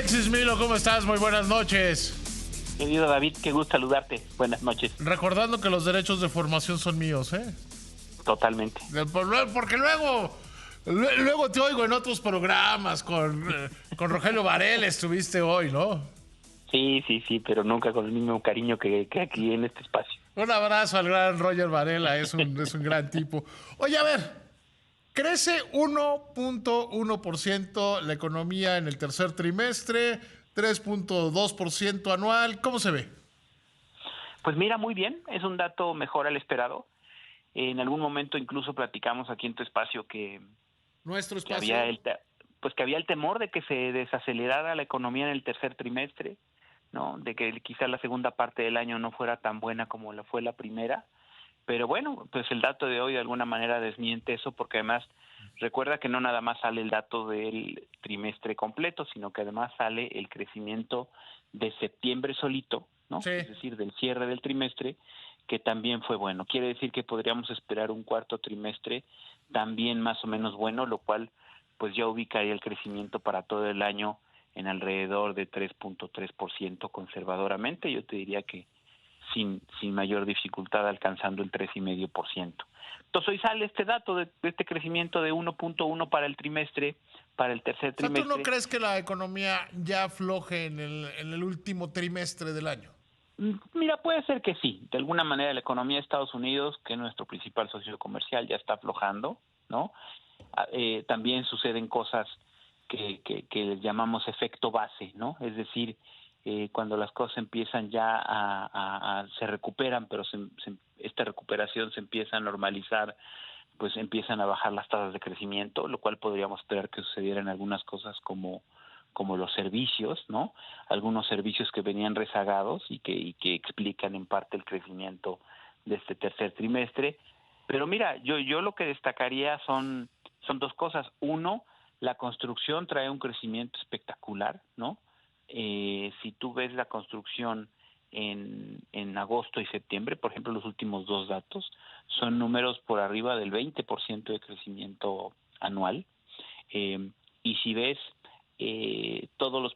Alexis Milo, ¿cómo estás? Muy buenas noches. Querido David, qué gusto saludarte. Buenas noches. Recordando que los derechos de formación son míos, ¿eh? Totalmente. Porque luego te oigo en otros programas con Rogelio Varela estuviste hoy, ¿no? Sí, pero nunca con el mismo cariño que aquí en este espacio. Un abrazo al gran Roger Varela, es un gran tipo. Oye, a ver, crece 1.1% la economía en el tercer trimestre, 3.2% anual. ¿Cómo se ve? Pues mira, muy bien, es un dato mejor al esperado. En algún momento incluso platicamos aquí en tu espacio Nuestro que espacio. había el temor de que se desacelerara la economía en el tercer trimestre, ¿no? De que quizá la segunda parte del año no fuera tan buena como lo fue la primera. Pero bueno, pues el dato de hoy de alguna manera desmiente eso, porque además recuerda que no nada más sale el dato del trimestre completo, sino que además sale el crecimiento de septiembre solito, ¿no? Sí. Es decir, del cierre del trimestre, que también fue bueno. Quiere decir que podríamos esperar un cuarto trimestre también más o menos bueno, lo cual pues ya ubicaría el crecimiento para todo el año en alrededor de 3.3% conservadoramente. Yo te diría que sin mayor dificultad, alcanzando el 3,5%. Entonces hoy sale este dato de este crecimiento de 1.1 para el trimestre, para el tercer O sea, ¿tú no trimestre. crees que la economía ya afloje en el último trimestre del año? Mira, puede ser que sí. De alguna manera la economía de Estados Unidos, que es nuestro principal socio comercial, ya está aflojando, ¿no? También suceden cosas que les llamamos efecto base, ¿no? Es decir, cuando las cosas empiezan ya se recuperan, pero esta recuperación se empieza a normalizar, pues empiezan a bajar las tasas de crecimiento, lo cual podríamos esperar que sucediera en algunas cosas como los servicios, ¿no? Algunos servicios que venían rezagados y que explican en parte el crecimiento de este tercer trimestre. Pero mira, yo lo que destacaría son dos cosas. Uno, la construcción trae un crecimiento espectacular, ¿no? Si tú ves la construcción en agosto y septiembre, por ejemplo, los últimos dos datos, son números por arriba del 20% de crecimiento anual. Y si ves todos los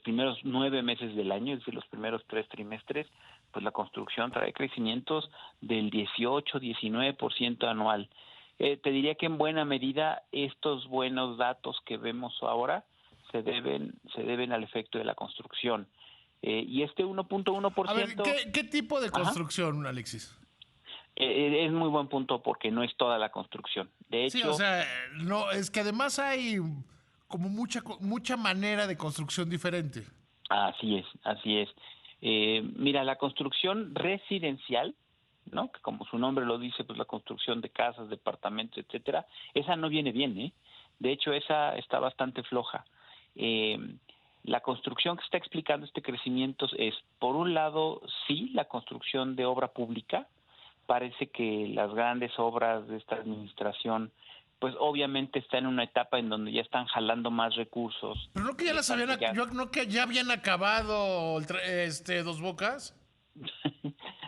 primeros 9 meses del año, es decir, los primeros 3 trimestres, pues la construcción trae crecimientos del 18-19% anual. Te diría que en buena medida estos buenos datos que vemos ahora se deben al efecto de la construcción. Y este 1.1%... A ver, ¿qué tipo de Ajá. construcción, Alexis? Es muy buen punto porque no es toda la construcción. De Sí, o hecho, sea, no, es que además hay como mucha manera de construcción diferente. así es, así es. Mira, la construcción residencial, ¿no? Que como su nombre lo dice, pues la construcción de casas, departamentos, etcétera, esa no viene bien, ¿eh? De hecho, esa está bastante floja. La construcción que está explicando este crecimiento es, por un lado, sí, la construcción de obra pública. Parece que las grandes obras de esta administración, pues obviamente están en una etapa en donde ya están jalando más recursos. Pero no que ya las habían, yo no que ya habían acabado Dos Bocas.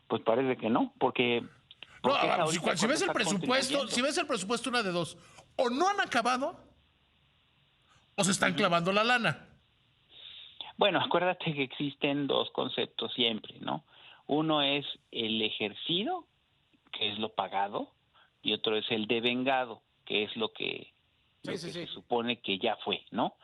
Pues parece que no, porque No, es ahorita si cuando ves el estás presupuesto, contribuyendo. si ves el presupuesto, una de dos, o no han acabado, o se están Uh-huh. clavando la lana. Bueno, acuérdate que existen dos conceptos siempre, ¿no? Uno es el ejercido, que es lo pagado, y otro es el devengado, que es lo que Sí. se supone que ya fue, ¿no?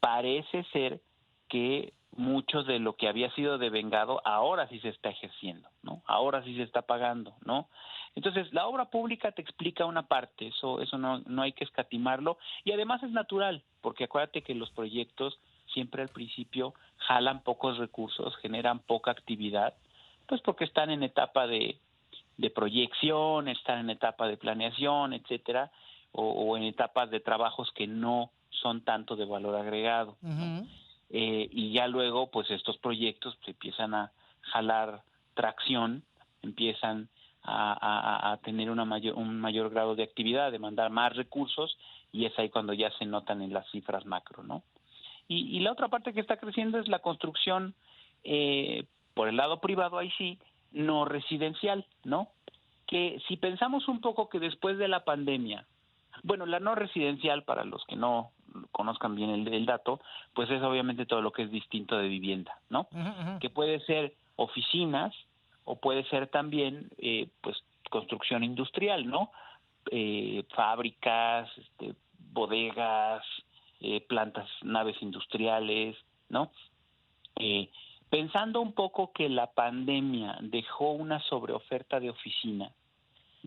Parece ser que mucho de lo que había sido devengado ahora sí se está ejerciendo, ¿no? Ahora sí se está pagando, ¿no? Entonces, la obra pública te explica una parte, eso no hay que escatimarlo, y además es natural, porque acuérdate que los proyectos siempre al principio jalan pocos recursos, generan poca actividad, pues porque están en etapa de proyección, están en etapa de planeación, etcétera, o en etapas de trabajos que no son tanto de valor agregado, ¿no? Uh-huh. Y ya luego, pues estos proyectos pues, empiezan a jalar tracción, empiezan a tener un mayor grado de actividad, a demandar más recursos, y es ahí cuando ya se notan en las cifras macro, ¿no? Y la otra parte que está creciendo es la construcción, por el lado privado, ahí sí, no residencial, ¿no? Que si pensamos un poco que después de la pandemia, bueno, la no residencial, para los que no conozcan bien el dato, pues es obviamente todo lo que es distinto de vivienda, ¿no? Que puede ser oficinas o puede ser también, pues, construcción industrial, ¿no? Fábricas, bodegas, plantas, naves industriales, ¿no? Pensando un poco que la pandemia dejó una sobreoferta de oficina,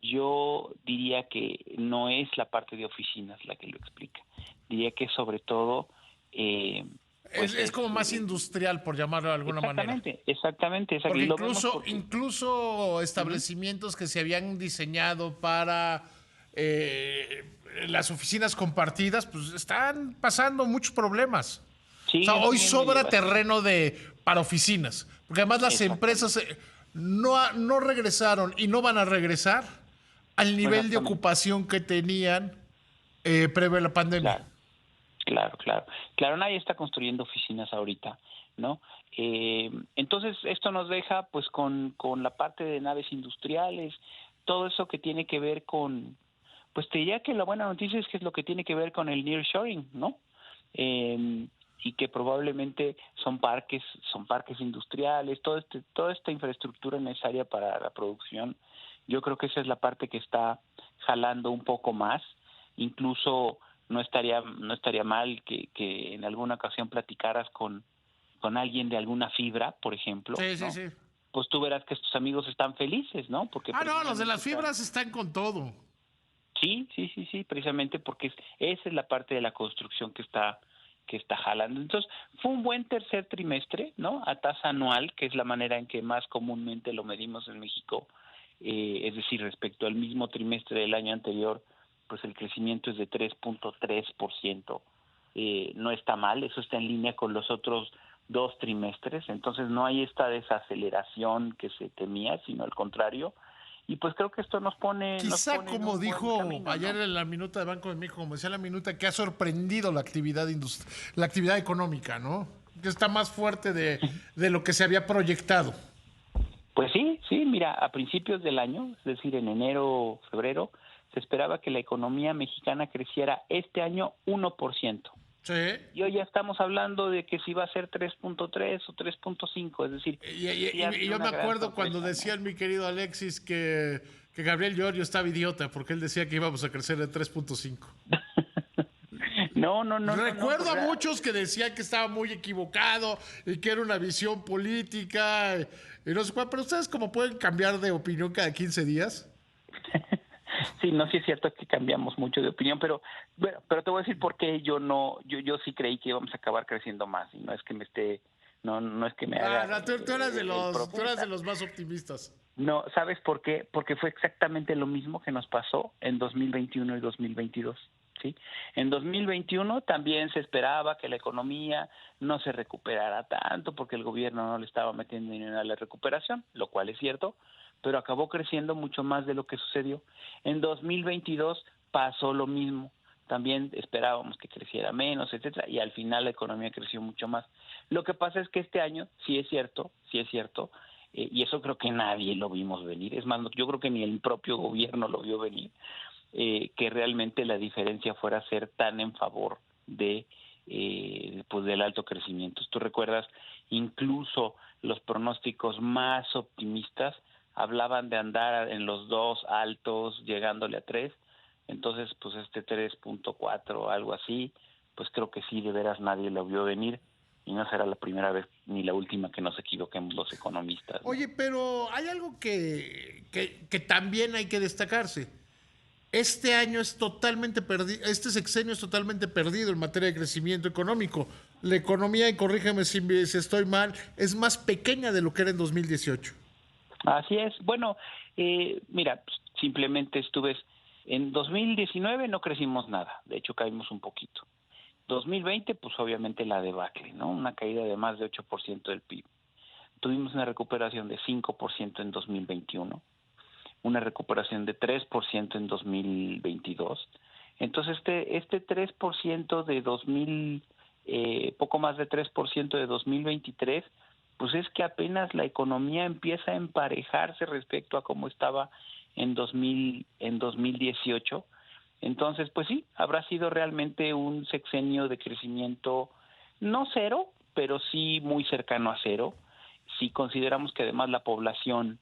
yo diría que no es la parte de oficinas la que lo explica. Diría que sobre todo... pues Es como más industrial, por llamarlo de alguna manera. Exactamente. Porque Y lo vemos porque... incluso establecimientos que se habían diseñado para las oficinas compartidas, pues están pasando muchos problemas. O Sí, sea, eso hoy mismo sobra lleva. terreno para oficinas. Porque además las empresas no regresaron y no van a regresar al nivel de Exactamente. ocupación que tenían previo a la pandemia. Claro, nadie está construyendo oficinas ahorita, ¿no? Entonces, esto nos deja pues con la parte de naves industriales, todo eso que tiene que ver con, pues te diría que la buena noticia es que es lo que tiene que ver con el nearshoring, ¿no? Y que probablemente son parques industriales, toda esta infraestructura necesaria para la producción. Yo creo que esa es la parte que está jalando un poco más, incluso no estaría mal que en alguna ocasión platicaras con alguien de alguna fibra, por ejemplo, Sí, ¿no? sí. Pues tú verás que estos amigos están felices, ¿no? Porque No, los de precisamente las fibras están con todo. Sí, precisamente porque esa es la parte de la construcción que está jalando. Entonces, fue un buen tercer trimestre, ¿no? A tasa anual, que es la manera en que más comúnmente lo medimos en México, es decir, respecto al mismo trimestre del año anterior, pues el crecimiento es de 3.3%. No está mal, eso está en línea con los otros 2 trimestres, entonces no hay esta desaceleración que se temía, sino al contrario. Y pues creo que esto nos pone en Como un buen dijo camino, ayer ¿no? en la minuta de Banco de México, como decía la minuta, que ha sorprendido la actividad la actividad económica, ¿no? Que está más fuerte de lo que se había proyectado. Pues sí, mira, a principios del año, es decir, en enero, febrero, se esperaba que la economía mexicana creciera este año 1%. Sí. Y hoy ya estamos hablando de que si va a ser 3.3 o 3.5, es decir, sí ha Y habido yo me una gran acuerdo cuando sorpresa, ¿no? decía mi querido Alexis que Gabriel Llorio estaba idiota porque él decía que íbamos a crecer de 3.5. No, Recuerdo pues, a muchos que decían que estaba muy equivocado y que era una visión política y no sé cuál, pero ustedes como pueden cambiar de opinión cada 15 días. Sí, no, sí es cierto que cambiamos mucho de opinión, pero bueno, pero te voy a decir por qué yo sí creí que íbamos a acabar creciendo más y no es que me esté, no es que me haga Tú eras el tú eras de profeta. los más optimistas. No, ¿sabes por qué? Porque fue exactamente lo mismo que nos pasó en 2021 y 2022, ¿sí? En 2021 también se esperaba que la economía no se recuperara tanto porque el gobierno no le estaba metiendo dinero a la recuperación, lo cual es cierto, pero acabó creciendo mucho más de lo que sucedió. En 2022 pasó lo mismo. También esperábamos que creciera menos, etcétera, y al final la economía creció mucho más. Lo que pasa es que este año sí es cierto, y eso creo que nadie lo vimos venir. Es más, yo creo que ni el propio gobierno lo vio venir, que realmente la diferencia fuera a ser tan en favor de pues del alto crecimiento. Tú recuerdas, incluso los pronósticos más optimistas hablaban de andar en los 2 altos, llegándole a 3. Entonces, pues 3.4, algo así, pues creo que sí, de veras nadie lo vio venir y no será la primera vez ni la última que nos equivoquemos los economistas, ¿no? Oye, pero hay algo que también hay que destacarse. Este año es totalmente perdido, este sexenio es totalmente perdido en materia de crecimiento económico. La economía, y corrígeme si estoy mal, es más pequeña de lo que era en 2018. Así es. Bueno, mira, pues, simplemente en 2019 no crecimos nada, de hecho caímos un poquito. 2020, pues obviamente la debacle, ¿no? Una caída de más de 8% del PIB. Tuvimos una recuperación de 5% en 2021, una recuperación de 3% en 2022. Entonces, este 3% de poco más de 3% de 2023, pues es que apenas la economía empieza a emparejarse respecto a cómo estaba en 2018, Entonces, pues sí, habrá sido realmente un sexenio de crecimiento no cero, pero sí muy cercano a cero. Si consideramos que además la población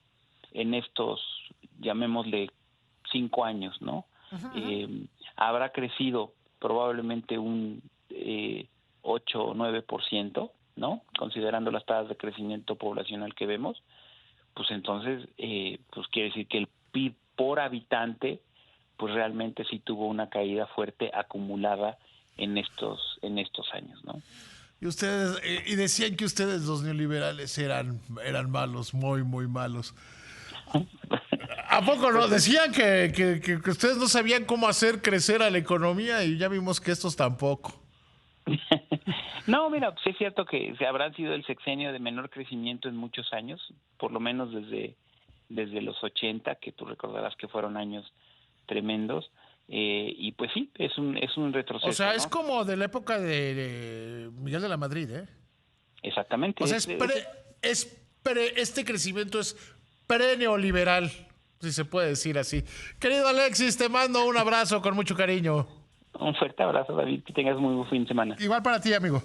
en estos, llamémosle, 5 años, ¿no? Habrá crecido probablemente un 8 o 9%, ¿no? Considerando las tasas de crecimiento poblacional que vemos, pues entonces, pues quiere decir que el PIB por habitante, pues realmente sí tuvo una caída fuerte acumulada en estos años, ¿no? Y ustedes, y decían que ustedes los neoliberales eran malos, muy, muy malos. ¿A poco no? Decían que ustedes no sabían cómo hacer crecer a la economía y ya vimos que estos tampoco. No, mira, pues es cierto que se habrán sido el sexenio de menor crecimiento en muchos años, por lo menos desde los 80, que tú recordarás que fueron años tremendos, y pues sí, es un retroceso. O sea, ¿no? es como de la época de Miguel de la Madrid, ¿eh? Exactamente. O sea, este crecimiento es pre-neoliberal, si se puede decir así. Querido Alexis, te mando un abrazo con mucho cariño. Un fuerte abrazo, David, que tengas muy buen fin de semana. Igual para ti, amigo.